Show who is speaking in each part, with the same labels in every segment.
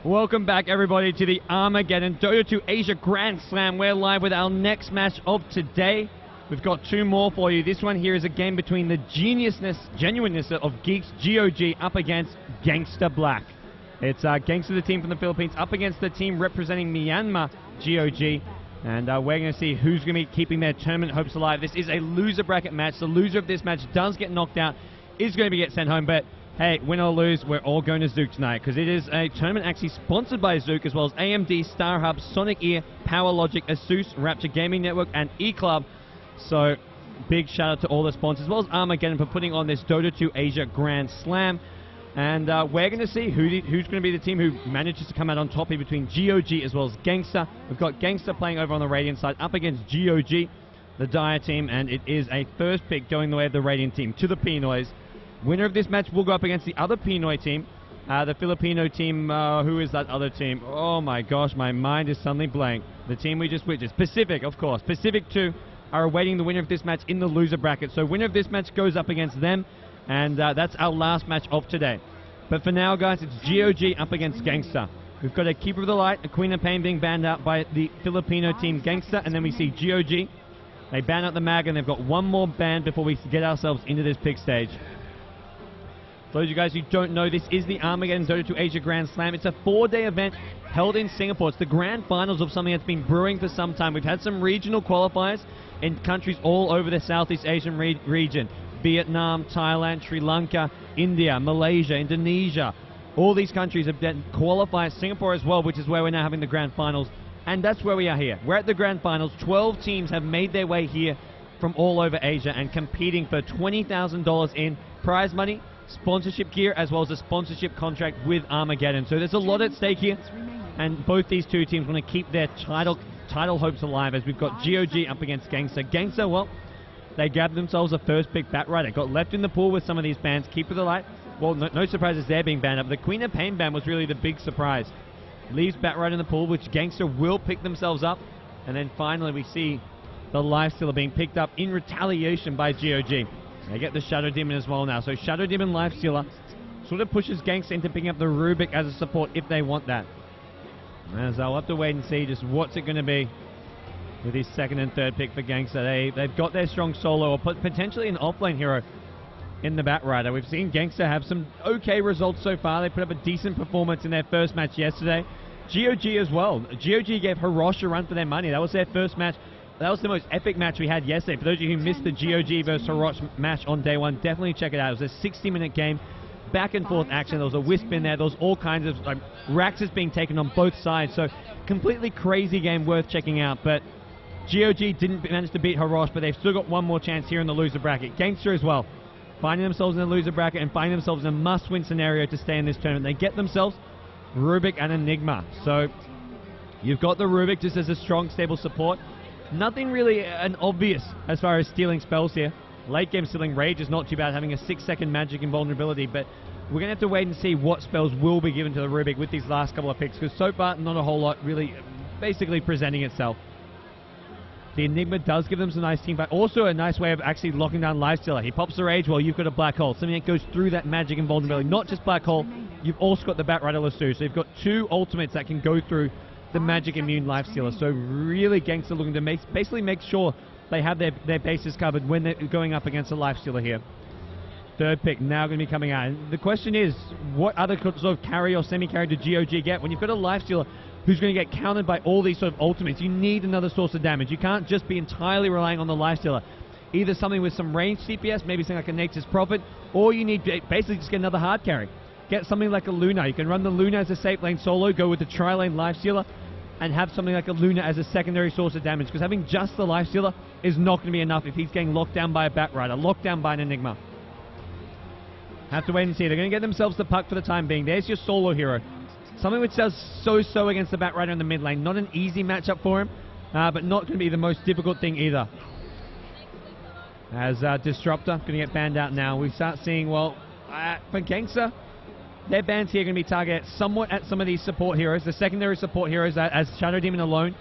Speaker 1: Welcome back, everybody, to the Armaggeddon Dota 2 Asia Grand Slam. We're live with our next match of today. We've got two more for you. This one here is a game between the genuineness of Geeks GoG up against Gangster Black. It's Gangster, the team from the Philippines, up against the team representing Myanmar, GoG. And we're going to see who's going to be keeping their tournament hopes alive. This is a loser bracket match. The loser of this match does get knocked out, is going to get sent home, but hey, win or lose, we're all going to Zook tonight, because it is a tournament actually sponsored by Zook, as well as AMD, StarHub, Sonic Ear, Power Logic, Asus, Rapture Gaming Network, and eClub. So, big shout out to all the sponsors, as well as Armaggeddon for putting on this Dota 2 Asia Grand Slam. And we're going to see who's going to be the team who manages to come out on top here between GoG as well as Gangster. We've got Gangster playing over on the Radiant side up against GoG, the Dire team, and it is a first pick going the way of the Radiant team to the Pinoys. Winner of this match will go up against the other Pinoy team, the Filipino team. Who is that other team? Oh my gosh, my mind is suddenly blank. The team we just witnessed, Pacific, of course. Pacific 2 are awaiting the winner of this match in the loser bracket. So winner of this match goes up against them, and that's our last match of today. But for now, guys, it's GoG up against Gangster. We've got a Keeper of the Light, a Queen of Pain being banned out by the Filipino team Gangster, and then we see GoG. They ban out the Mag, and they've got one more ban before we get ourselves into this pick stage. For those of you guys who don't know, this is the Armaggeddon Dota 2 Asia Grand Slam. It's a 4-day event held in Singapore. It's the grand finals of something that's been brewing for some time. We've had some regional qualifiers in countries all over the Southeast Asian region. Vietnam, Thailand, Sri Lanka, India, Malaysia, Indonesia. All these countries have qualified. Singapore as well, which is where we're now having the grand finals. And that's where we are here. We're at the grand finals. 12 teams have made their way here from all over Asia and competing for $20,000 in prize money, sponsorship gear, as well as a sponsorship contract with Armaggeddon. So there's a lot at stake here, and both these two teams want to keep their title hopes alive, as we've got GoG up against Gangster. Gangster, well, they grabbed themselves a first pick Batrider, got left in the pool with some of these bans. Keeper of the Light, well, no surprises they're being banned up. The Queen of Pain ban was really the big surprise. Leaves Batrider in the pool, which Gangster will pick themselves up, and then finally we see the Lifestealer being picked up in retaliation by GoG. They get the Shadow Demon as well now. So Shadow Demon Lifestealer sort of pushes Gangster into picking up the Rubik as a support if they want that. As I'll have to wait and see just what's it going to be with his second and third pick for Gangster. They've got their strong solo or potentially an offlane hero in the Batrider. We've seen Gangster have some okay results so far. They put up a decent performance in their first match yesterday. GoG as well. GoG gave Hirosh a run for their money. That was their first match. That was the most epic match we had yesterday. For those of you who missed the GoG versus Hirosh match on day one, definitely check it out. It was a 60-minute game, back and forth action. There was a wisp in there. There was all kinds of Raxus being taken on both sides. So completely crazy game worth checking out. But GoG didn't manage to beat Hirosh, but they've still got one more chance here in the loser bracket. Gangster as well, finding themselves in the loser bracket and finding themselves in a must-win scenario to stay in this tournament. They get themselves Rubik and Enigma. So you've got the Rubik just as a strong, stable support. Nothing really an obvious as far as stealing spells here. Late game stealing Rage is not too bad, having a 6-second magic invulnerability, but we're going to have to wait and see what spells will be given to the Rubik with these last couple of picks, because so far not a whole lot really basically presenting itself. The Enigma does give them some nice team, but also a nice way of actually locking down Lifestealer. He pops the Rage, well, you've got a Black Hole, something that goes through that magic invulnerability. Not just Black Hole, you've also got the Batrider Lasso, so you've got two ultimates that can go through the magic immune Lifestealer. So really Gangster looking to basically make sure they have their bases covered when they're going up against a Lifestealer here. Third pick now going to be coming out. And the question is, what other sort of carry or semi-carry did GoG get? When you've got a Lifestealer who's going to get countered by all these sort of ultimates, you need another source of damage. You can't just be entirely relying on the Lifestealer. Either something with some range CPS, maybe something like a Nature's Prophet, or you need to basically just get another hard carry. Get something like a Luna. You can run the Luna as a safe lane solo, go with the tri-lane Lifestealer, and have something like a Luna as a secondary source of damage, because having just the Lifestealer is not going to be enough if he's getting locked down by a Batrider, locked down by an Enigma. Have to wait and see. They're going to get themselves the puck for the time being. There's your solo hero. Something which does so-so against the Batrider in the mid lane. Not an easy matchup for him, but not going to be the most difficult thing either. As Disruptor going to get banned out now. We start seeing, well, for Gangster, their bans here are going to be targeted somewhat at some of these support heroes. The secondary support heroes, as Shadow Demon alone,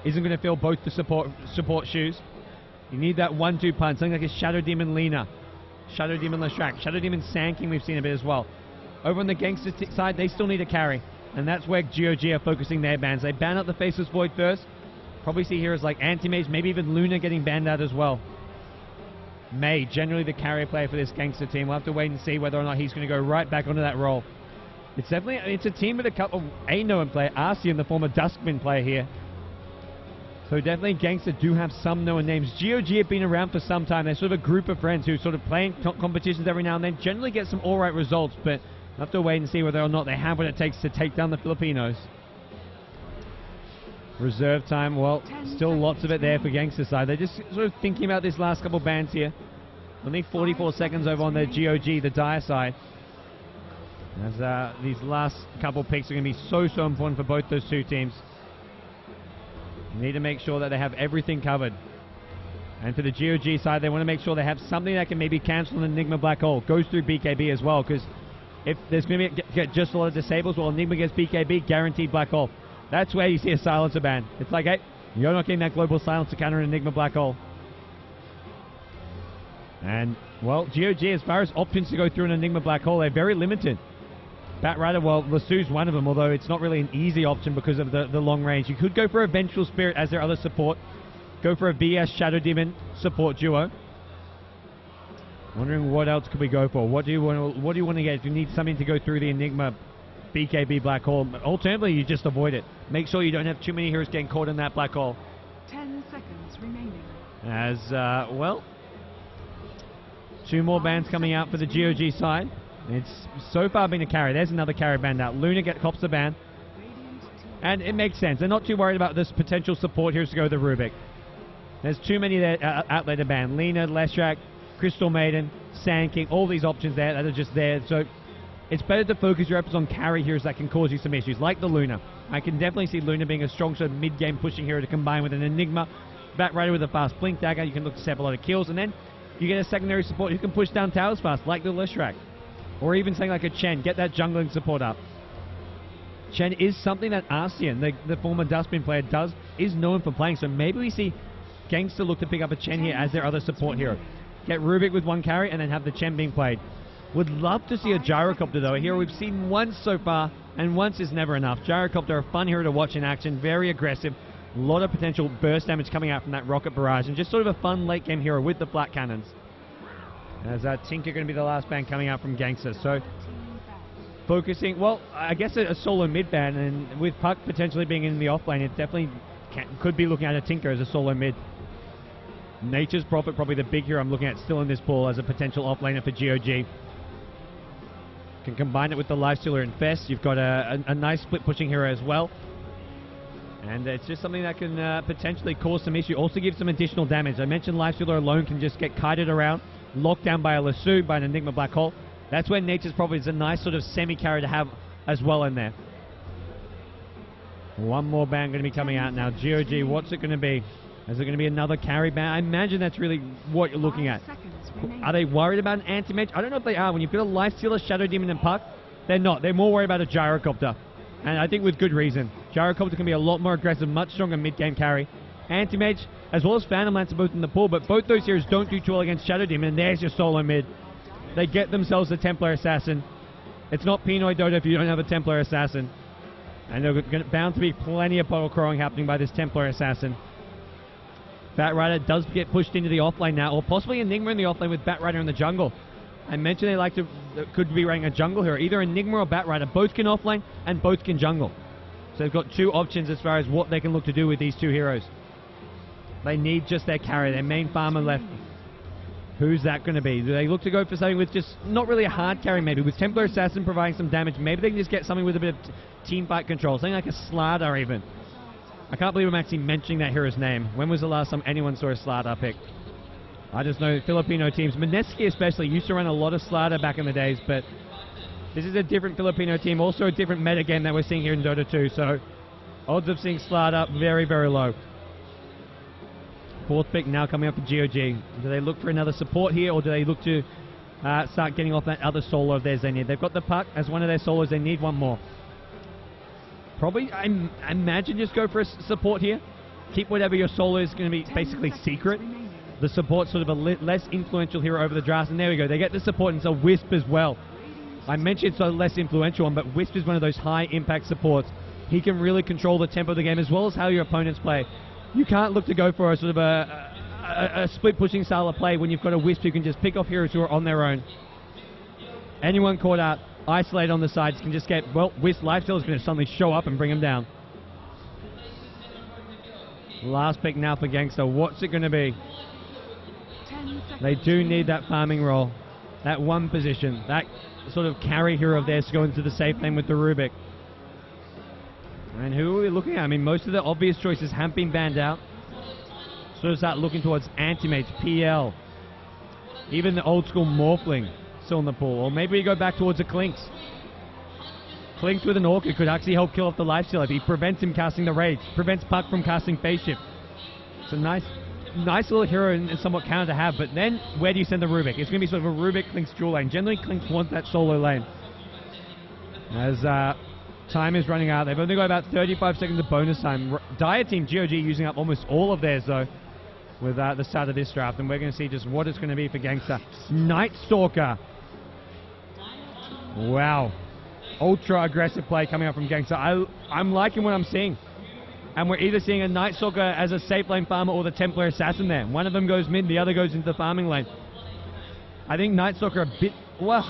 Speaker 1: isn't going to fill both the support shoes. You need that 1-2 punch, something like a Shadow Demon Lena, Shadow Demon Leshrac, Shadow Demon Sand King we've seen a bit as well. Over on the Gangster side, they still need a carry. and that's where GoG are focusing their bans. They ban out the Faceless Void first. Probably see heroes like Anti-Mage, maybe even Luna getting banned out as well. May, generally the carrier player for this Gangster team. We'll have to wait and see whether or not he's going to go right back onto that role. It's definitely, it's a team with a couple of a known player, Arcyon, the former Duskman player here. So definitely Gangster do have some known names. GoG have been around for some time. They're sort of a group of friends who sort of play in competitions every now and then, generally get some alright results, but we'll have to wait and see whether or not they have what it takes to take down the Filipinos. Reserve time, well, still lots of it there for Gangster side. They're just sort of thinking about this last couple bans here. Only 44 seconds over on the GoG, the Dire side. As these last couple picks are going to be so important for both those two teams. You need to make sure that they have everything covered. And for the GoG side, they want to make sure they have something that can maybe cancel an Enigma Black Hole. Goes through BKB as well, because if there's going to be just a lot of disables, well, Enigma gets BKB, guaranteed Black Hole. That's where you see a silencer ban. It's like, hey, you're not getting that global silencer counter an Enigma Black Hole. And, well, GoG, as far as options to go through an Enigma Black Hole, they're very limited. Batrider, well, Lassu's one of them, although it's not really an easy option because of the long range. You could go for a Vengeful Spirit as their other support. Go for a VS Shadow Demon support duo. Wondering what else could we go for. What do you want to get if you need something to go through the Enigma BKB Black Hole? Alternatively, you just avoid it. Make sure you don't have too many heroes getting caught in that Black Hole.
Speaker 2: 10 seconds remaining.
Speaker 1: As, well, 2 more bans coming out for the GoG side. It's so far been a carry. There's another carry banned out. Luna cops the ban. And it makes sense. They're not too worried about this potential support heroes to go the Rubik. There's too many there out there to ban. Lena, Leshrac, Crystal Maiden, Sand King, all these options there that are just there. So it's better to focus your efforts on carry heroes that can cause you some issues, like the Luna. I can definitely see Luna being a strong sort of mid-game pushing hero to combine with an Enigma. Batrider with a fast Blink Dagger, you can look to set up a lot of kills, and then you get a secondary support who can push down towers fast, like the Leshrac. Or even something like a Chen, get that jungling support up. Chen is something that Arcyon, the former Dustbin player, is known for playing, so maybe we see Gangster look to pick up a Chen here as their other support hero. Get Rubik with one carry and then have the Chen being played. Would love to see a Gyrocopter though, a hero we've seen once so far, and once is never enough. Gyrocopter, a fun hero to watch in action, very aggressive, a lot of potential burst damage coming out from that rocket barrage, and just sort of a fun late game hero with the flat cannons. As Tinker going to be the last ban coming out from Gangster. So, focusing, well, I guess a solo mid ban, and with Puck potentially being in the offlane, it definitely could be looking at a Tinker as a solo mid. Nature's Prophet, probably the big hero I'm looking at still in this pool as a potential offlaner for GoG. Can combine it with the Lifestealer and Fest. You've got a nice split pushing hero as well. And it's just something that can potentially cause some issue. Also give some additional damage. I mentioned Lifestealer alone can just get kited around, locked down by a Lassu, by an Enigma Black Hole. That's where Nature's Prophet is a nice sort of semi-carry to have as well in there. One more ban going to be coming out now. GoG, what's it going to be? Is it going to be another carry ban? I imagine that's really what you're looking at. Are they worried about an Anti-Mage? I don't know if they are. When you put a Lifestealer, Shadow Demon, and Puck, they're not. They're more worried about a Gyrocopter. And I think with good reason. Gyrocopter can be a lot more aggressive, much stronger mid-game carry. Anti-Mage, as well as Phantom Lance, are both in the pool, but both those heroes don't do too well against Shadow Demon, and there's your solo mid. They get themselves a Templar Assassin. It's not Pinoy Dota if you don't have a Templar Assassin. And there's bound to be plenty of bottle crowing happening by this Templar Assassin. Batrider does get pushed into the offlane now, or possibly Enigma in the offlane with Batrider in the jungle. I mentioned they like to could be running a jungle hero. Either Enigma or Batrider. Both can offlane and both can jungle. So they've got two options as far as what they can look to do with these two heroes. They need just their carry, their main farmer left. Who's that going to be? Do they look to go for something with just not really a hard carry maybe? With Templar Assassin providing some damage, maybe they can just get something with a bit of team fight control. Something like a Slardar even. I can't believe I'm actually mentioning that hero's name. When was the last time anyone saw a Slardar pick? I just know Filipino teams, Mineski especially, used to run a lot of Slardar back in the days, but this is a different Filipino team, also a different meta game that we're seeing here in Dota 2, so odds of seeing Slardar very, very low. Fourth pick now coming up for GoG. Do they look for another support here, or do they look to start getting off that other solo of theirs they need? They've got the Puck as one of their solos, they need one more. Probably, I imagine, just go for a support here. Keep whatever your solo is going to be basically secret. The support's sort of a less influential hero over the draft, and there we go. They get the support, and it's a Wisp as well. I mentioned it's a less influential one, but Wisp is one of those high impact supports. He can really control the tempo of the game as well as how your opponents play. You can't look to go for a sort of a split pushing style of play when you've got a Wisp who can just pick off heroes who are on their own. Anyone caught out, isolated on the sides can just get, well, Wisp lifesteal is going to suddenly show up and bring him down. Last pick now for Gangster. What's it going to be? They do need that farming role, that one position, that sort of carry hero of theirs to go into the safe lane with the Rubik. And who are we looking at? I mean, most of the obvious choices have been banned out. So start looking towards Antimates, PL, even the old school Morphling still in the pool. Or maybe we go back towards a Clinks. Clinks with an Orchid could actually help kill off the lifesteal if he prevents him casting the Rage, prevents Puck from casting Phase Shift. It's a nice little hero and somewhat counter to have, but then where do you send the Rubik? It's going to be sort of a Rubik-Clinks dual lane. Generally, Clinks wants that solo lane. As time is running out, they've only got about 35 seconds of bonus time. Dire Team GoG using up almost all of theirs, though, with the start of this draft, and we're going to see just what it's going to be for Gangster. Night Stalker. Wow. Ultra aggressive play coming up from Gangster. I'm liking what I'm seeing. And we're either seeing a Night Stalker as a safe lane farmer or the Templar Assassin there. One of them goes mid, the other goes into the farming lane. I think Night Stalker a bit, well,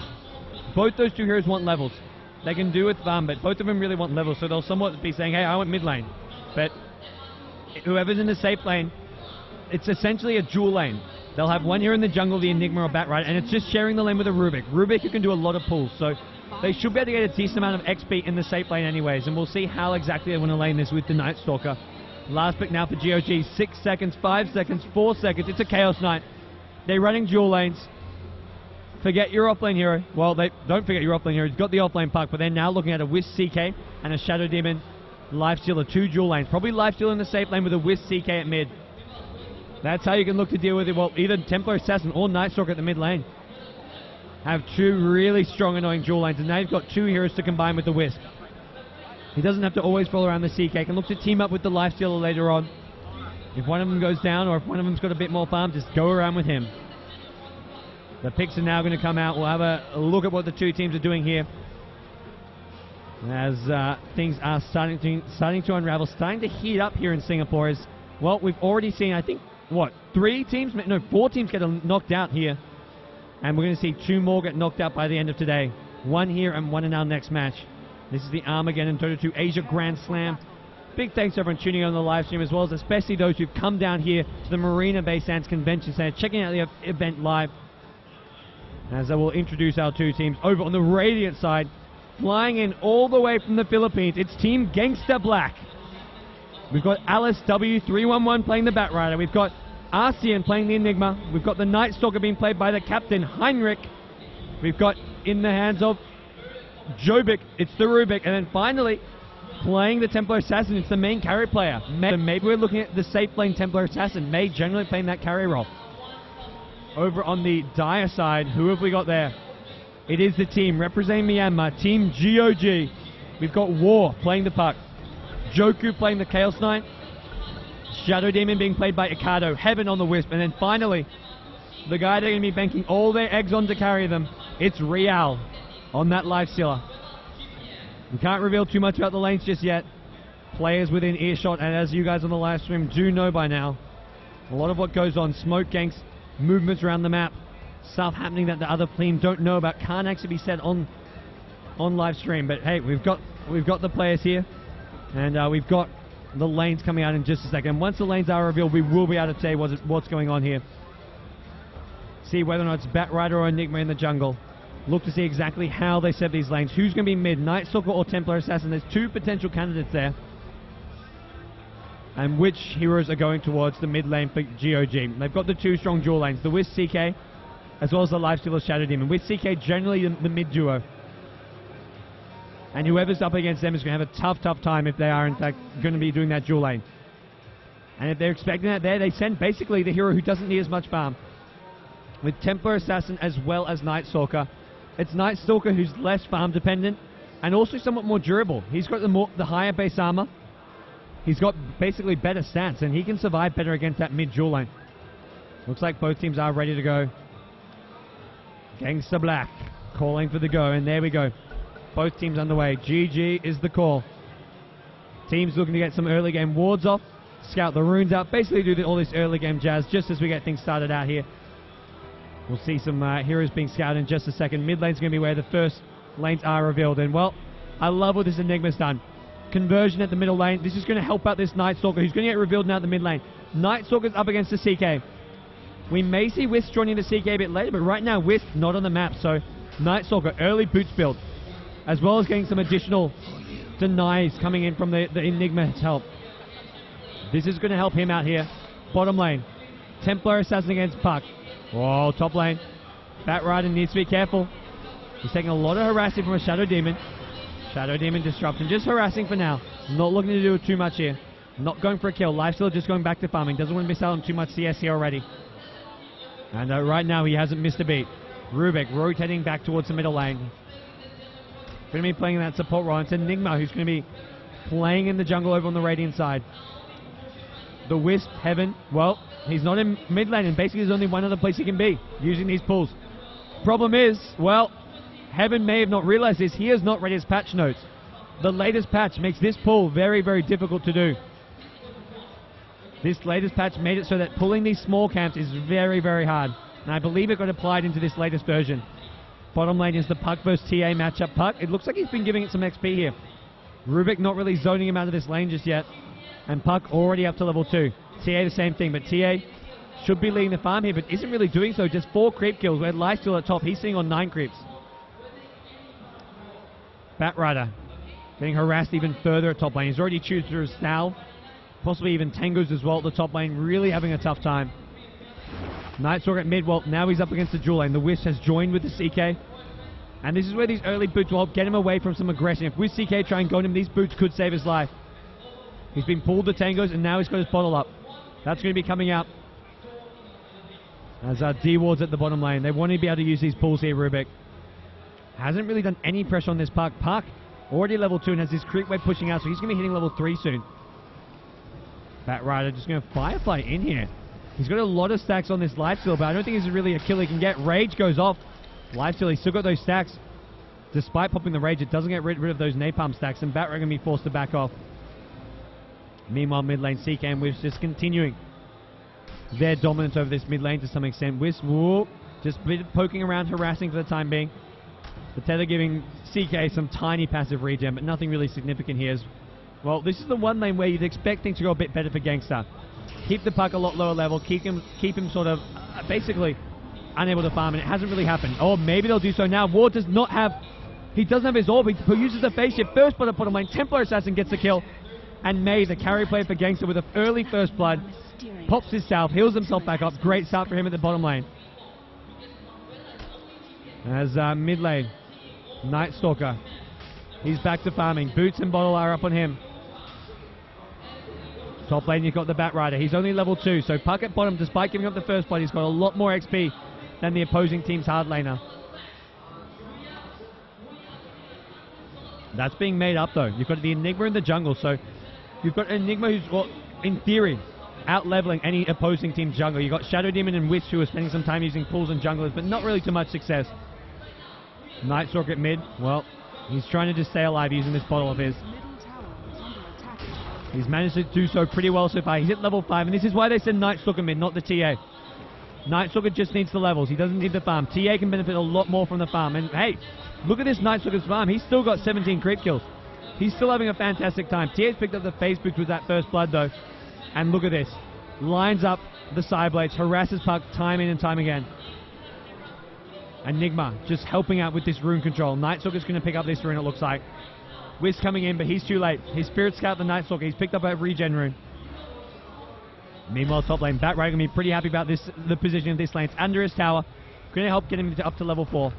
Speaker 1: both those two heroes want levels. They can do with farm, but both of them really want levels, so they'll somewhat be saying, hey, I want mid lane. But whoever's in the safe lane, it's essentially a dual lane. They'll have one hero in the jungle, the Enigma or Batrider, and it's just sharing the lane with a Rubik. Rubik who can do a lot of pulls, so they should be able to get a decent amount of XP in the safe lane anyways, and we'll see how exactly they want to lane this with the Night Stalker. Last pick now for GoG. 6 seconds, 5 seconds, 4 seconds. It's a Chaos Knight. They're running dual lanes. Forget your offlane hero. Well, they don't forget your offlane hero. He's got the offlane puck, but they're now looking at a Wisp CK and a Shadow Demon Lifestealer, 2 dual lanes. Probably Lifestealer in the safe lane with a Wisp CK at mid. That's how you can look to deal with it. Well, either Templar Assassin or Night Stalker at the mid lane have 2 really strong, annoying dual lanes, and now you've got 2 heroes to combine with the Wisp. He doesn't have to always follow around the CK. Can look to team up with the Lifestealer later on. If one of them goes down or if one of them's got a bit more farm, just go around with him. The picks are now going to come out. We'll have a look at what the 2 teams are doing here as things are starting to unravel, starting to heat up here in Singapore. As well, we've already seen, I think, what, 4 teams get knocked out here. And we're going to see 2 more get knocked out by the end of today. 1 here and 1 in our next match. This is the Armaggeddon Dota 2 Asia Grand Slam. Big thanks to everyone tuning in on the live stream, as well as especially those who've come down here to the Marina Bay Sands Convention Center, checking out the event live. As I will introduce our 2 teams over on the Radiant side, flying in all the way from the Philippines. It's Team Gangster Black. We've got Alice W311 playing the Batrider. We've got Arcean playing the Enigma. We've got the Night Stalker being played by the captain, Heinrich. We've got in the hands of Jobic, it's the Rubik. And then finally, playing the Templar Assassin, it's the main carry player. Maybe we're looking at the safe lane Templar Assassin. May generally playing that carry role. Over on the Dire side, who have we got there? It is the team representing Myanmar, Team GoG. We've got War playing the puck. Joku playing the Chaos Knight. Shadow Demon being played by Ikado. Heaven on the Wisp. And then finally, the guy they're going to be banking all their eggs on to carry them, it's Real on that Lifestealer. We can't reveal too much about the lanes just yet. Players within earshot, and as you guys on the live stream do know by now, a lot of what goes on, smoke ganks, movements around the map, stuff happening that the other team don't know about, can't actually be said on live stream. But hey, we've got the players here, and we've got the lanes coming out in just a second. Once the lanes are revealed, we will be able to say what's going on here. See whether or not it's Batrider or Enigma in the jungle. Look to see exactly how they set these lanes. Who's going to be mid, Night Stalker or Templar Assassin? There's 2 potential candidates there. And which heroes are going towards the mid lane for GoG? They've got the 2 strong dual lanes, the Wisp CK, as well as the Lifestealer Shadow Demon. Wisp CK generally the mid duo. And whoever's up against them is going to have a tough time if they are, in fact, going to be doing that dual lane. And if they're expecting that there, they send basically the hero who doesn't need as much farm. With Templar Assassin as well as Night Stalker. It's Night Stalker who's less farm dependent and also somewhat more durable. He's got the higher base armor. He's got basically better stats, and he can survive better against that mid dual lane. Looks like both teams are ready to go. Gangster Black calling for the go, and there we go. Both teams underway. GG is the call. Teams looking to get some early game wards off, scout the runes out, basically do all this early game jazz just as we get things started out here. We'll see some heroes being scouted in just a second. Mid lane's going to be where the first lanes are revealed. And, well, I love what this Enigma's done. Conversion at the middle lane. This is going to help out this Night Stalker, who's going to get revealed now at the mid lane. Night Stalker's up against the CK. We may see Wisp joining the CK a bit later, but right now Wisp not on the map. So Night Stalker, early boots build, as well as getting some additional denies coming in from the Enigma's help. This is going to help him out here. Bottom lane. Templar Assassin against Puck. Whoa, top lane. Batrider needs to be careful. He's taking a lot of harassing from a Shadow Demon. Shadow Demon disruption. Just harassing for now. Not looking to do too much here. Not going for a kill. Lifesteal just going back to farming. Doesn't want to miss out on too much CS here already. And right now he hasn't missed a beat. Rubik rotating back towards the middle lane. Going to be playing that support role. It's Enigma who's going to be playing in the jungle over on the Radiant side. The Wisp, Heaven, well, he's not in mid lane, and basically there's only one other place he can be, using these pulls. Problem is, well, Heaven may have not realized this. He has not read his patch notes. The latest patch makes this pull very, very difficult to do. This latest patch made it so that pulling these small camps is very, very hard. And I believe it got applied into this latest version. Bottom lane is the Puck versus TA matchup. Puck, it looks like he's been giving it some XP here. Rubik not really zoning him out of this lane just yet. And Puck already up to level 2. TA the same thing, but TA should be leading the farm here, but isn't really doing so. Just 4 creep kills, where Lifesteal at top. He's sitting on 9 creeps. Batrider getting harassed even further at top lane. He's already chewed through his Sal. Possibly even Tengus as well at the top lane. Really having a tough time. Night Stalker at mid. Well, now he's up against the dual lane. The Wisp has joined with the CK. And this is where these early boots will help get him away from some aggression. If Wisp CK try and go on him, these boots could save his life. He's been pulled to tangos, and now he's got his bottle up. That's going to be coming out as D-Wards at the bottom lane. They want to be able to use these pulls here, Rubik. Hasn't really done any pressure on this Puck. Puck already level 2 and has this creep wave pushing out, so he's going to be hitting level 3 soon. Batrider just going to Firefly in here. He's got a lot of stacks on this Lifesteal, but I don't think this is really a kill he can get. Rage goes off. Lifesteal, he's still got those stacks. Despite popping the Rage, it doesn't get rid of those Napalm stacks, and Batrider going to be forced to back off. Meanwhile, mid lane, CK and Wisp just continuing their dominance over this mid lane to some extent. Wisp, whoa, just poking around, harassing for the time being. The tether giving CK some tiny passive regen, but nothing really significant here. Well, this is the one lane where you'd expect things to go a bit better for Gangster. Keep the Puck a lot lower level, keep him sort of basically unable to farm, and it hasn't really happened. Oh, maybe they'll do so now. Ward does not have, he doesn't have his orb, he uses the phase shift. First blood at bottom lane, Templar Assassin gets the kill. And May, the carry player for Gangster with an early first blood, pops his self, heals himself back up. Great start for him at the bottom lane. As mid lane, Night Stalker, he's back to farming. Boots and Bottle are up on him. Top lane, you've got the Batrider. He's only level 2, so Puck at bottom, despite giving up the first blood, he's got a lot more XP than the opposing team's hard laner. That's being made up, though. You've got the Enigma in the jungle, so you've got Enigma who's, well, in theory, out-leveling any opposing team's jungle. You've got Shadow Demon and Wisp who are spending some time using pulls and junglers, but not really too much success. Night Stalker at mid, well, he's trying to just stay alive using this bottle of his. He's managed to do so pretty well so far. He's at level 5, and this is why they said Night Stalker mid, not the TA. Night Stalker just needs the levels. He doesn't need the farm. TA can benefit a lot more from the farm. And hey, look at this Night Stalker's farm. He's still got 17 creep kills. He's still having a fantastic time. TA's picked up the phase boots with that first blood, though. And look at this. Lines up the side blades, harasses Puck time in and time again. Enigma just helping out with this rune control. Night Stalker's going to pick up this rune, it looks like. Wisp coming in, but he's too late. His Spirit Scout, the Night Stalker, he's picked up a regen rune. Meanwhile, top lane, Batrider going to be pretty happy about this, the position of this lane. It's under his tower. Going to help get him up to level 4.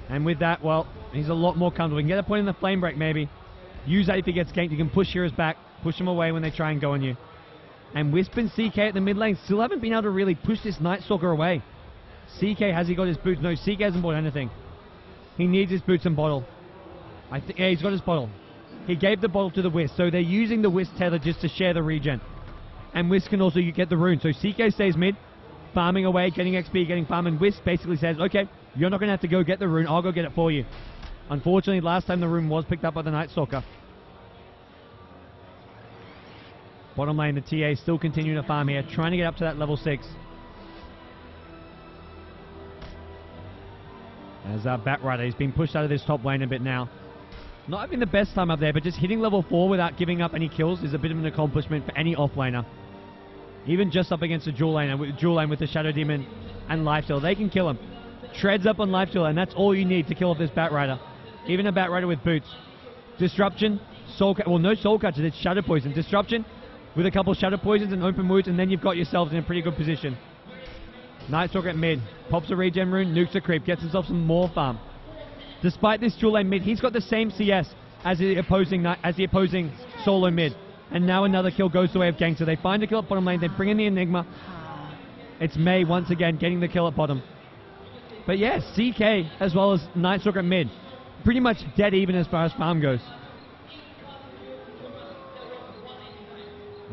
Speaker 1: And with that, well, he's a lot more comfortable. He can get a point in the flame break, maybe. Use that if he gets ganked. You can push heroes back, push them away when they try and go on you. And Wisp and CK at the mid lane still haven't been able to really push this Night Stalker away. CK, has he got his boots? No, CK hasn't bought anything. He needs his boots and bottle. Yeah, he's got his bottle. He gave the bottle to the Wisp, so they're using the Wisp tether just to share the regen. And Wisp can also get the rune, so CK stays mid. farming away, getting XP, getting farm, and Wisp basically says, okay, you're not going to have to go get the rune, I'll go get it for you. Unfortunately, last time the rune was picked up by the Night Stalker. Bottom lane, the TA still continuing to farm here, trying to get up to that level 6. As Batrider, he's been pushed out of this top lane a bit now. Not having the best time up there, but just hitting level 4 without giving up any kills is a bit of an accomplishment for any offlaner. Even just up against a dual lane with the Shadow Demon and Lifesteal, they can kill him. Treads up on Lifesteal, and that's all you need to kill off this Batrider. Even a Batrider with boots. Disruption, no Soul Catcher, it's Shadow Poison. Disruption with a couple Shadow Poisons and open wounds, and then you've got yourselves in a pretty good position. Night Stalker at mid, pops a regen rune, nukes a creep, gets himself some more farm. Despite this dual lane mid, he's got the same CS as the opposing solo mid. And now another kill goes the way of Gangster. They find a kill at bottom lane, they bring in the Enigma. It's May once again getting the kill at bottom. But yeah, CK as well as Night Stalker at mid, pretty much dead even as far as farm goes.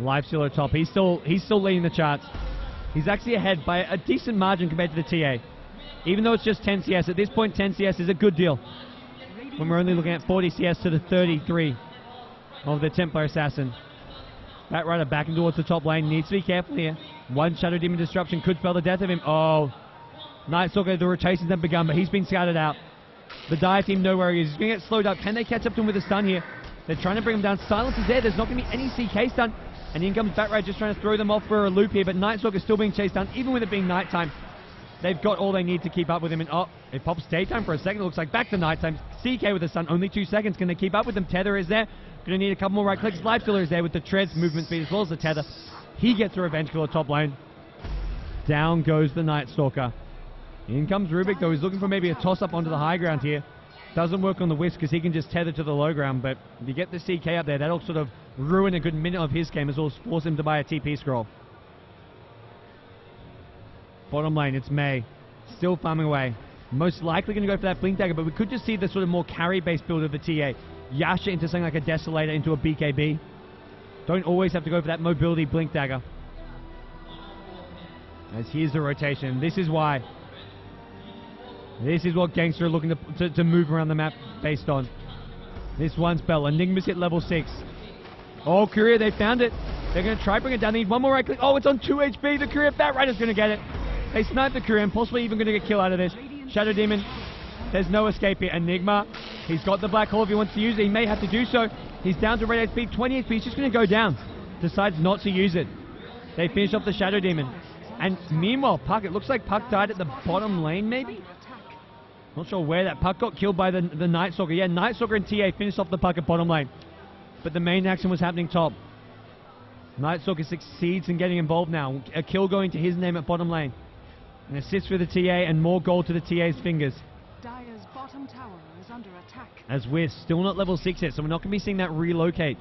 Speaker 1: Lifesteal at top, he's still leading the charts. He's actually ahead by a decent margin compared to the TA. Even though it's just 10 CS, at this point 10 CS is a good deal. When we're only looking at 40 CS to the 33 of the Templar Assassin. Batrider backing towards the top lane, needs to be careful here. One Shadow Demon Disruption could spell the death of him. Oh, Night Stalker, the rotations have begun, but he's been scouted out. The Dire team know where he is. He's going to get slowed up. Can they catch up to him with a stun here? They're trying to bring him down. Silence is there. There's not going to be any CK stun. And in comes Batrider just trying to throw them off for a loop here, but Night Stalker still being chased down, even with it being nighttime. They've got all they need to keep up with him, and oh, it pops daytime for a second. It looks like back to nighttime. CK with the sun, only 2 seconds. Can they keep up with them? Tether is there. Gonna need a couple more right clicks. Lifestealer is there with the treads, movement speed, as well as the tether. He gets a revenge kill at top lane. Down goes the Night Stalker. In comes Rubik, though. He's looking for maybe a toss-up onto the high ground here. Doesn't work on the Wisp because he can just tether to the low ground, but if you get the CK up there, that'll sort of ruin a good minute of his game, as well as force him to buy a TP scroll. Bottom lane, it's May. Still farming away. Most likely going to go for that Blink Dagger, but we could just see the sort of more carry-based build of the TA. Yasha into something like a Desolator into a BKB. Don't always have to go for that mobility Blink Dagger. As here's the rotation. This is why. This is what Gangster are looking to move around the map based on. This one spell. Enigma's hit level 6. Oh, Courier, they found it. They're going to try bring it down. They need one more right click. Oh, it's on 2 HP. The Courier Batrider's going to get it. They snipe the Courier and possibly even going to get kill out of this. Shadow Demon. There's no escape here. Enigma. He's got the Black Hole if he wants to use it. He may have to do so. He's down to red HP. 20 HP. He's just going to go down. Decides not to use it. They finish off the Shadow Demon. And meanwhile, Puck. It looks like Puck died at the bottom lane, maybe? Not sure where that Puck got killed by the Night Stalker. Yeah, Night Stalker and TA finished off the Puck at bottom lane. But the main action was happening top. Night Stalker succeeds in getting involved now. A kill going to his name at bottom lane. An assist for the TA and more gold to the TA's fingers.
Speaker 2: Dire's bottom tower is under attack.
Speaker 1: As we're still not level 6 yet, so we're not going to be seeing that relocate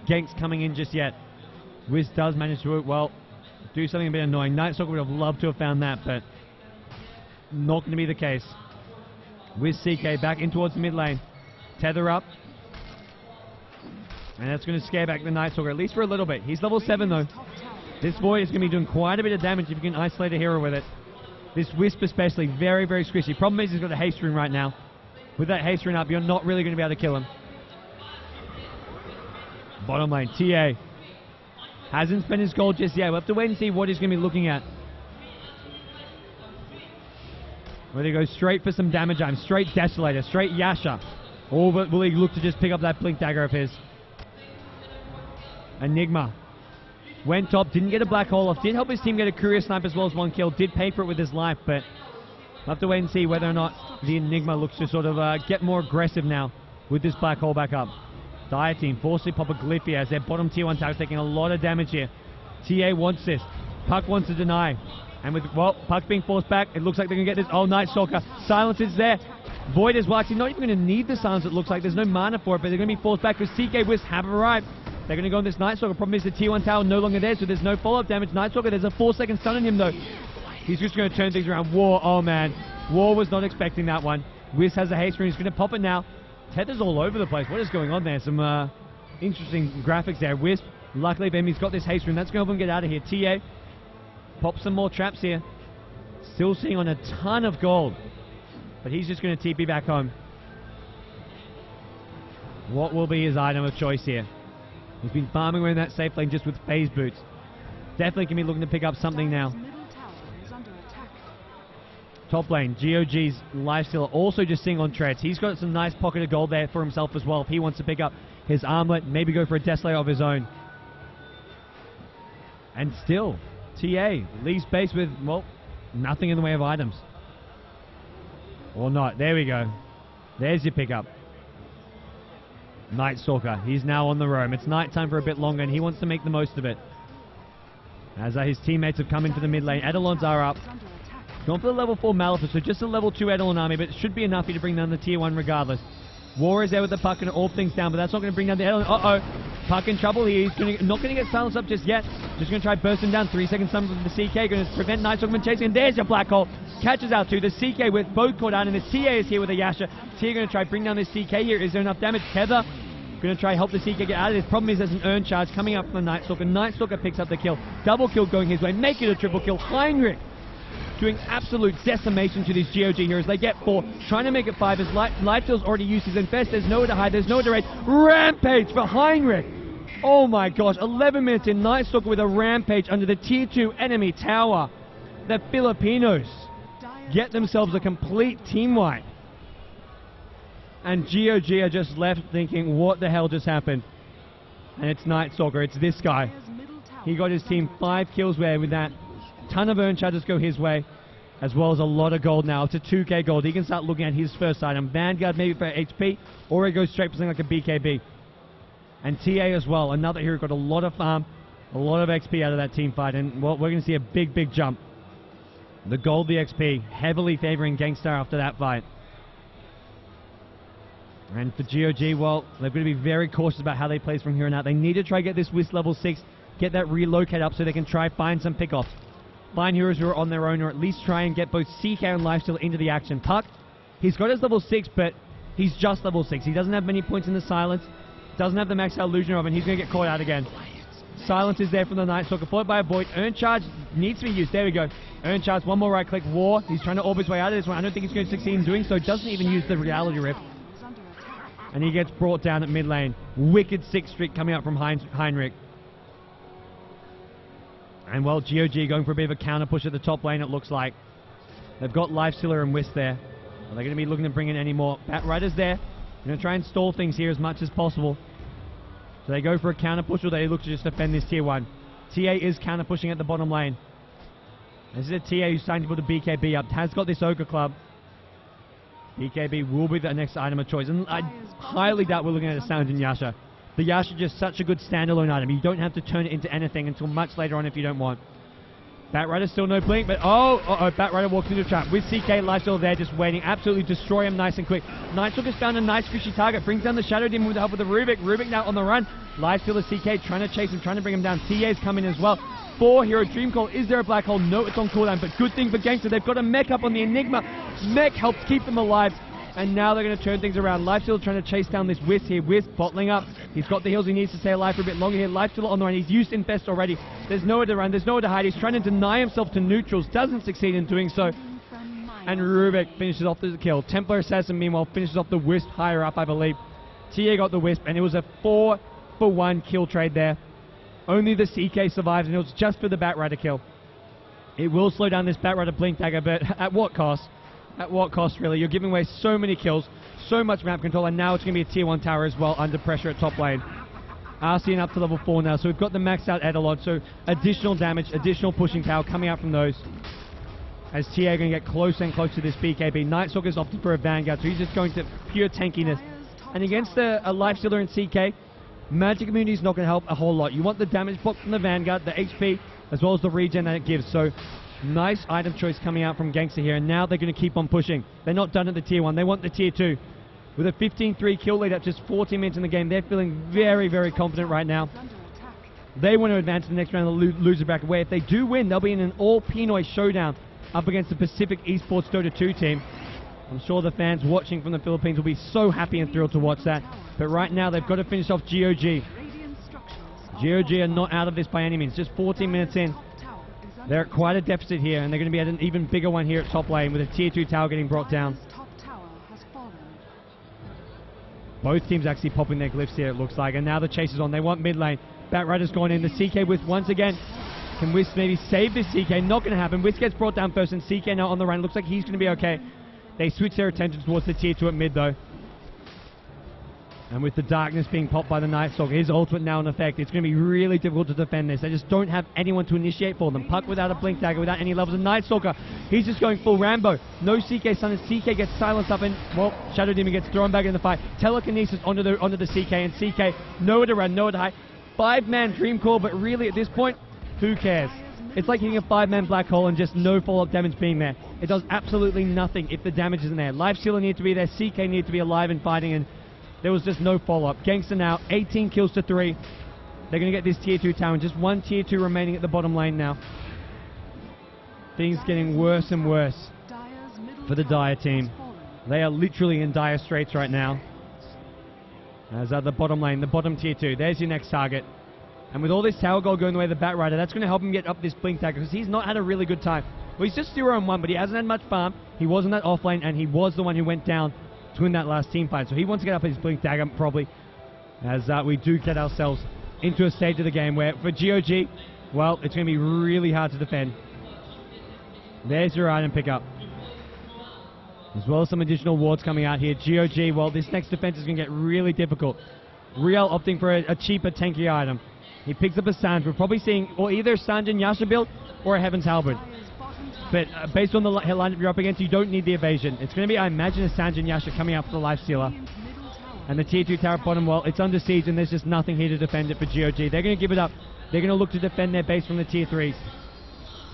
Speaker 1: ganks coming in just yet. Wiz does manage to, well, do something a bit annoying. Night Stalker would have loved to have found that, but not going to be the case. Wiz CK back in towards the mid lane. Tether up. And that's going to scare back the Night Stalker, at least for a little bit. He's level 7 though. This boy is going to be doing quite a bit of damage if you can isolate a hero with it. This Wisp especially, very, very squishy. Problem is he's got a haste rune right now. With that haste rune up, you're not really going to be able to kill him. Bottom lane, TA. Hasn't spent his gold just yet. We'll have to wait and see what he's going to be looking at. Whether he goes straight for some damage, straight Desolator, straight Yasha. Or will he look to just pick up that Blink Dagger of his? Enigma. Went top, didn't get a Black Hole off. Did help his team get a Courier Snipe as well as 1 kill. Did pay for it with his life, but we'll have to wait and see whether or not the Enigma looks to sort of get more aggressive now with this Black Hole back up. Dire team forcibly pop a Glyph here as their bottom tier 1 tower is taking a lot of damage here. TA wants this. Puck wants to deny. And with, well, Puck being forced back, it looks like they're going to get this. Oh, Night Stalker. Silence is there. Void as well. Actually, not even going to need the silence, it looks like. There's no mana for it, but they're going to be forced back because CK Wisp have arrived. They're going to go on this Night Stalker. Problem is the tier 1 tower no longer there, so there's no follow-up damage. Night Stalker, there's a 4-second stun on him, though. He's just going to turn things around. War, oh, man. War was not expecting that one. Wisp has a haste rune. He's going to pop it now. Tether's all over the place. What is going on there? Some interesting graphics there. Wisp, luckily for him, he's got this haste rune. That's going to help him get out of here. TA, pop some more traps here. Still sitting on a ton of gold. But he's just going to TP back home. What will be his item of choice here? He's been farming around that safe lane just with phase boots. Definitely can be looking to pick up something now.
Speaker 2: Middle tower is under attack.
Speaker 1: Top lane, GoG's lifestealer also just sitting on treads. He's got some nice pocket of gold there for himself as well if he wants to pick up his armlet, maybe go for a Desolator of his own. And still, TA leaves base with, well, nothing in the way of items. Or not. There we go. There's your pickup. Night Stalker. He's now on the roam. It's nighttime for a bit longer, and he wants to make the most of it. As his teammates have come into the mid lane. Eidolons are up. Going for the level 4 Malefice, so just a level 2 Eidolon army, but it should be enough here to bring down the tier 1 regardless. War is there with the Puck and orb things down, but that's not going to bring down the Eidolon. Uh-oh. Puck in trouble here. He's not going to get silenced up just yet. Just going to try bursting down. 3 seconds summon with the CK. Going to prevent Night Stalker from chasing. And there's your Black Hole. Catches out too. The CK with both caught down, and the TA is here with a Yasha. TA going to try bring down this CK here. Is there enough damage? Tether going to try help the CK get out of this. Problem is there's an Urn Charge coming up from the Night Stalker. Night Stalker picks up the kill. Double kill going his way. Make it a triple kill. Heinrich doing absolute decimation to these GoG heroes. They get 4, trying to make it 5 as Lifesteal's already used his Infest. There's nowhere to hide, there's nowhere to raid. Rampage for Heinrich! Oh my gosh, 11 minutes in, Night Stalker with a Rampage under the tier 2 enemy tower. The Filipinos get themselves a complete team wipe. And GoG are just left thinking, what the hell just happened? And it's Night Stalker, it's this guy. He got his team 5 kills there with that. Ton of Urn Charges go his way, as well as a lot of gold now. It's a 2k gold. He can start looking at his first item. Vanguard maybe for HP, or he goes straight for something like a BKB. And TA as well. Another hero got a lot of farm, a lot of XP out of that team fight. And well, we're going to see a big, big jump. The gold, the XP, heavily favoring Gangster after that fight. And for GoG, well, they're going to be very cautious about how they place from here on out. They need to try to get this Wisp level 6, get that relocate up so they can try find some pickoffs. Find heroes who are on their own, or at least try and get both CK and Lifesteal into the action. Puck, he's got his level 6, but he's just level 6. He doesn't have many points in the Silence, doesn't have the maxed out Illusion of, and he's going to get caught out again. Silence is there from the Night Stalker, followed by a Void. Urn Charge needs to be used. There we go. Urn Charge, one more right click. War, he's trying to orb his way out of this one. I don't think he's going to succeed in doing so. Doesn't even use the Reality Rift. And he gets brought down at mid lane. Wicked 6 streak coming out from Heinrich. And well, GoG going for a bit of a counter push at the top lane, it looks like. They've got Lifestealer and Wisp there. Are they going to be looking to bring in any more? Batrider's there. They're going to try and stall things here as much as possible. So they go for a counter push, or they look to just defend this tier 1. TA is counter pushing at the bottom lane. This is a TA who's starting to put the BKB up. Has got this Ogre Club. BKB will be the next item of choice. And I highly doubt we're looking at a Sounding Yasha. The Yasha is just such a good standalone item. You don't have to turn it into anything until much later on if you don't want. Batrider still no blink, but Batrider walks into the trap with CK Lifesteal there just waiting. Absolutely destroy him nice and quick. Night Stalker's found a nice fishy target. Brings down the Shadow Demon with the help of the Rubik. Rubik now on the run. Lifestealer CK trying to chase him, trying to bring him down. TA's coming as well. 4 hero Dream Call. Is there a Black Hole? No, it's on cooldown, but good thing for Gangster. They've got a mech up on the Enigma. Mech helps keep them alive. And now they're going to turn things around. Lifesteal trying to chase down this Wisp here. Wisp bottling up. He's got the heals he needs to stay alive for a bit longer here. Lifesteal on the run. He's used Infest already. There's nowhere to run. There's nowhere to hide. He's trying to deny himself to neutrals. Doesn't succeed in doing so. And Rubik finishes off the kill. Templar Assassin, meanwhile, finishes off the Wisp higher up, I believe. TA got the Wisp, and it was a 4-for-1 kill trade there. Only the CK survives, and it was just for the Batrider kill. It will slow down this Batrider Blink Dagger, but at what cost? At what cost, really? You're giving away so many kills, so much map control, and now it's going to be a tier 1 tower as well under pressure at top lane. Arcene up to level 4 now, so we've got the maxed out Eidolon, so additional damage, additional pushing power coming out from those. As TA going to get closer and closer to this BKB. Night Stalker's opted for a Vanguard, so he's just going to pure tankiness. And against a Lifestealer and CK, Magic Immunity is not going to help a whole lot. You want the damage block from the Vanguard, the HP, as well as the regen that it gives. So nice item choice coming out from Gangster here, and now they're going to keep on pushing. They're not done at the tier 1, they want the tier 2. With a 15-3 kill lead at just 14 minutes in the game, they're feeling very, very confident right now. They want to advance to the next round of the loser bracket, where if they do win, they'll be in an all-Pinoy showdown up against the Pacific Esports Dota 2 team. I'm sure the fans watching from the Philippines will be so happy and thrilled to watch that. But right now, they've got to finish off GoG. GoG are not out of this by any means, just 14 minutes in. They're at quite a deficit here, and they're going to be at an even bigger one here at top lane with a tier 2 tower getting brought down.
Speaker 2: Dire's top tower has fallen.
Speaker 1: Both teams actually popping their glyphs here, it looks like, and now the chase is on. They want mid lane. Batrider's gone in. The CK Wisp once again. Can Wisp maybe save this CK? Not going to happen. Wisp gets brought down first, and CK now on the run. Looks like he's going to be okay. They switch their attention towards the tier 2 at mid, though. And with the darkness being popped by the Night Stalker, his ultimate now in effect, it's going to be really difficult to defend this. They just don't have anyone to initiate for them. Puck without a blink dagger, without any levels. And Night Stalker, he's just going full Rambo. No CK stun, and CK gets silenced up, and, well, Shadow Demon gets thrown back in the fight. Telekinesis onto the CK, and CK, nowhere to run, nowhere to hide. 5-man Dream Core, but really at this point, who cares? It's like hitting a 5-man black hole and just no follow-up damage being there. It does absolutely nothing if the damage isn't there. Life Stealer needed to be there, CK needed to be alive and fighting, and there was just no follow-up. Gangster now, 18 kills to 3. They're going to get this tier 2 tower, and just one tier 2 remaining at the bottom lane now. Things getting worse and worse for the Dire team. They are literally in dire straits right now. As at the bottom lane, the bottom tier 2. There's your next target. And with all this tower gold going the way of the Batrider, that's going to help him get up this blink dagger, because he's not had a really good time. Well, he's just 0-1, but he hasn't had much farm. He was in that offlane, and he was the one who went down to win that last team fight. So he wants to get up his blink dagger, probably, as we do get ourselves into a stage of the game where, for GoG, well, it's going to be really hard to defend. There's your item pickup. As well as some additional wards coming out here. GoG, well, this next defense is going to get really difficult. Real opting for a cheaper, tanky item. He picks up a Sanj. We're probably seeing or either Sanj and Yasha build or a Heaven's Halberd. But based on the lineup you're up against, you don't need the evasion. It's going to be, I imagine, a Sanj and Yasha coming out for the Life Stealer. And the tier 2 tower bottom, well, it's under siege, and there's just nothing here to defend it for GoG. They're going to give it up. They're going to look to defend their base from the tier 3s.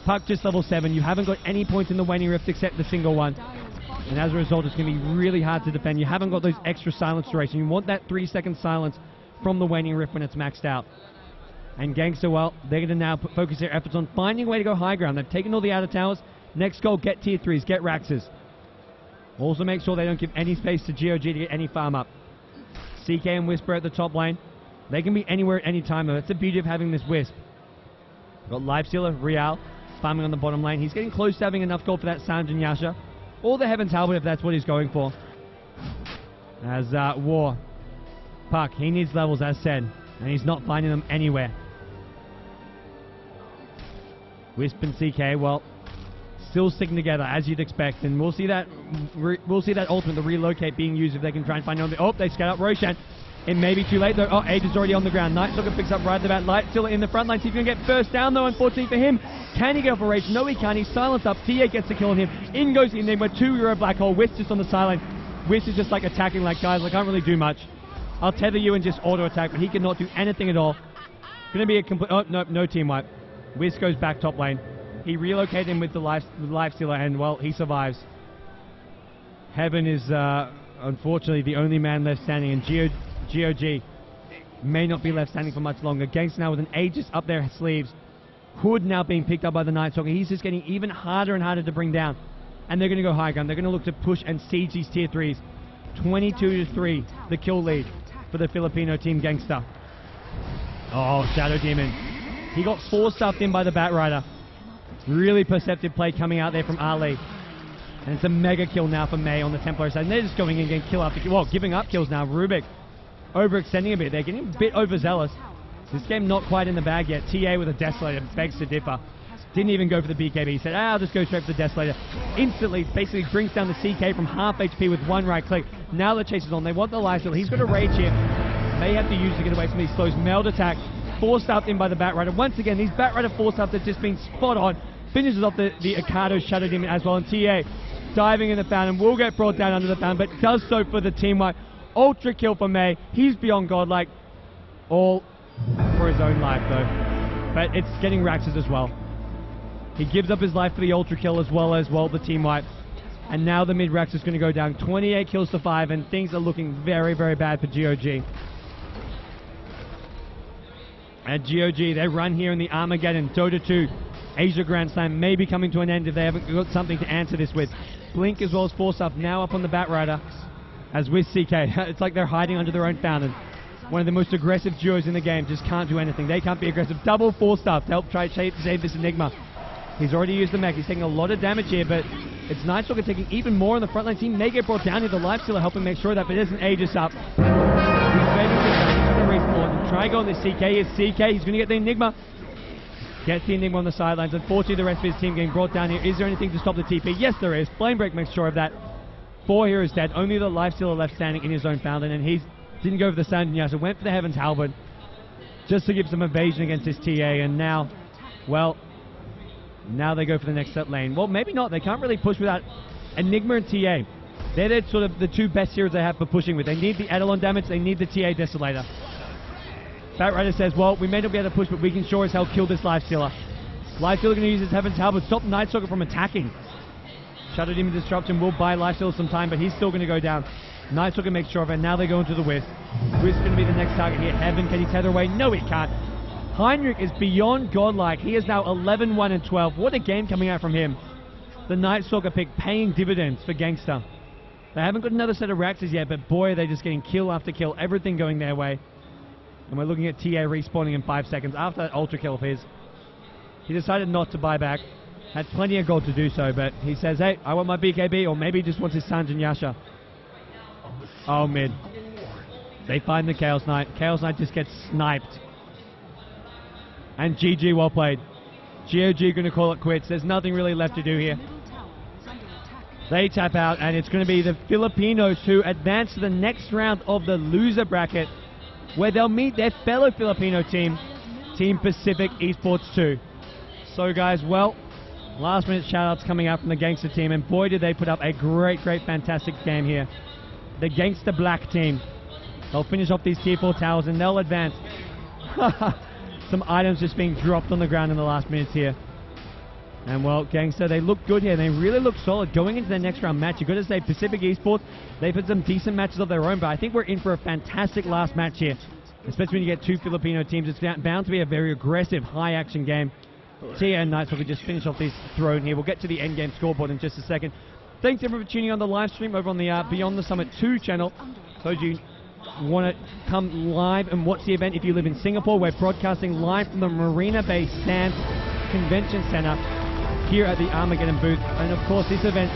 Speaker 1: Puck just level 7. You haven't got any points in the Waning Rift except the single one. And as a result, it's going to be really hard to defend. You haven't got those extra silence duration. You want that 3-second silence from the Waning Rift when it's maxed out. And Gangster, well, they're going to now focus their efforts on finding a way to go high ground. They've taken all the outer towers. Next goal, get tier 3s, get Raxes. Also make sure they don't give any space to GoG to get any farm up. CK and Whisper at the top lane. They can be anywhere at any time, though. That's the beauty of having this Wisp. Got Lifestealer, Real, farming on the bottom lane. He's getting close to having enough gold for that Sanj and Yasha. Or the Heaven's Halberd if that's what he's going for. As War. Puck, he needs levels, as said. And he's not finding them anywhere. Wisp and CK, well, still sticking together as you'd expect, and we'll see that ultimate, the relocate, being used if they can try and find another. Oh, they scout up Roshan. It may be too late though. Oh, Age is already on the ground. Night Stalker picks up right at the bat. Light still in the front line. See if he can get first down though. Unfortunately for him, can he get off a rage? No, he can't. He's silenced up. TA gets the kill on him. In goes the Enigma. 2-euro black hole. Wisp just on the sideline. Wisp is just like attacking, like, guys, I can't really do much. I'll tether you and just auto attack, but he cannot do anything at all. Going to be a complete. Oh no, no team wipe. Wisp goes back top lane. He relocated him with the life stealer, and well, he survives. Heaven is unfortunately the only man left standing, and GoG may not be left standing for much longer. Gangster now with an Aegis up their sleeves. Hood now being picked up by the Night Stalker. He's just getting even harder and harder to bring down. And they're going to go high ground. They're going to look to push and siege these tier 3s. 22-3, the kill lead for the Filipino team Gangster. Oh, Shadow Demon. He got 4-stuffed in by the Batrider. Really perceptive play coming out there from Ali. And it's a mega kill now for May on the Templar side. And they're just going in again, kill after kill. Well, giving up kills now. Rubik overextending a bit. They're getting a bit overzealous. This game not quite in the bag yet. TA with a Desolator begs to differ. Didn't even go for the BKB. He said, I'll just go straight for the Desolator. Instantly, basically brings down the CK from half HP with one right click. Now the chase is on. They want the Lifesteal. He's got a rage here. May have to use to get away from these slows. Meld attack. 4-stuffed in by the Batrider. Once again, these Batrider 4-stuffs have just been spot on. Finishes off the Ocado Shadow Demon as well. And TA diving in the fountain. Will get brought down under the fountain, but does so for the team wipe. Ultra kill for May. He's beyond godlike. All for his own life, though. But it's getting Raxes as well. He gives up his life for the ultra kill as well, the team wipe. And now the mid Rax is going to go down 28 kills to 5, and things are looking very, very bad for GoG. At GoG, they run here in the Armaggeddon Dota 2 Asia Grand Slam may be coming to an end if they haven't got something to answer this with. Blink as well as Force-Up now up on the Batrider, as with CK. It's like they're hiding under their own fountain. One of the most aggressive duos in the game just can't do anything. They can't be aggressive. Double Force-Up to help try to save this Enigma. He's already used the mech. He's taking a lot of damage here, but it's Nightstalker taking even more on the front lines. He may get brought down here. The Lifestealer helping make sure of that, but it doesn't age us up. He's going to respawn and try and go on this CK. Here's CK. He's going to get the Enigma. Gets the Enigma on the sidelines. Unfortunately, the rest of his team getting brought down here. Is there anything to stop the TP? Yes, there is. Flame Break makes sure of that. 4 heroes dead. Only the Lifestealer left standing in his own fountain, and he didn't go for the Sand Yasha. Went for the Heaven's Halberd just to give some evasion against his TA, and now, well, now they go for the next set lane. Well, maybe not. They can't really push without Enigma and TA. They're sort of the 2 best heroes they have for pushing with. They need the Eidolon damage. They need the TA Desolator. Bat Rider says, well, we may not be able to push, but we can sure as hell kill this Lifestealer. Lifestealer going to use his Heaven's Halberd, stop Nightstalker from attacking. Shadow Demon Disruption will buy Lifestealer some time, but he's still going to go down. Nightstalker makes sure of it. Now they go into the Wisp. Wisp going to be the next target here. Heaven, can he tether away? No, he can't. Heinrich is beyond godlike. He is now 11, 1, and 12. What a game coming out from him. The Nightstalker pick paying dividends for Gangster. They haven't got another set of reactors yet, but boy, they're just getting kill after kill. Everything going their way. And we're looking at TA respawning in 5 seconds after that ultra kill of his. He decided not to buy back. Had plenty of gold to do so, but he says, hey, I want my BKB, or maybe he just wants his Sanjin Yasha. Oh, mid. They find the Chaos Knight. Chaos Knight just gets sniped. And GG, well played. GOG going to call it quits. There's nothing really left to do here. They tap out, and it's going to be the Filipinos who advance to the next round of the loser bracket, where they'll meet their fellow Filipino team, Team Pacific Esports 2. So guys, well, last minute shoutouts coming out from the Gangster team, and boy did they put up a great, fantastic game here. The Gangster Black team. They'll finish off these tier 4 towers and they'll advance. Some items just being dropped on the ground in the last minutes here. And well, Gangster, they look good here. They really look solid going into their next round match. You've got to say, Pacific Esports, they've had some decent matches of their own, but I think we're in for a fantastic last match here. Especially when you get 2 Filipino teams. It's bound to be a very aggressive, high-action game. Tia and Nightstalker just finish off this throne here. We'll get to the endgame scoreboard in just a second. Thanks everyone for tuning on the live stream over on the Beyond the Summit 2 channel. So if you want to come live and watch the event, if you live in Singapore, we're broadcasting live from the Marina Bay Sands Convention Center here at the Armaggeddon booth. And of course, this event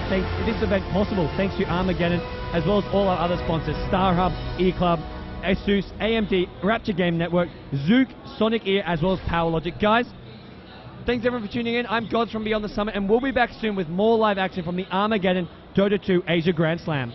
Speaker 1: possible thanks to Armaggeddon, as well as all our other sponsors, StarHub, eClub, Asus, AMD, Rapture Game Network, Zook, Sonic Ear, as well as PowerLogic. Guys, thanks everyone for tuning in. I'm Gods from Beyond the Summit, and we'll be back soon with more live action from the Armaggeddon Dota 2 Asia Grand Slam.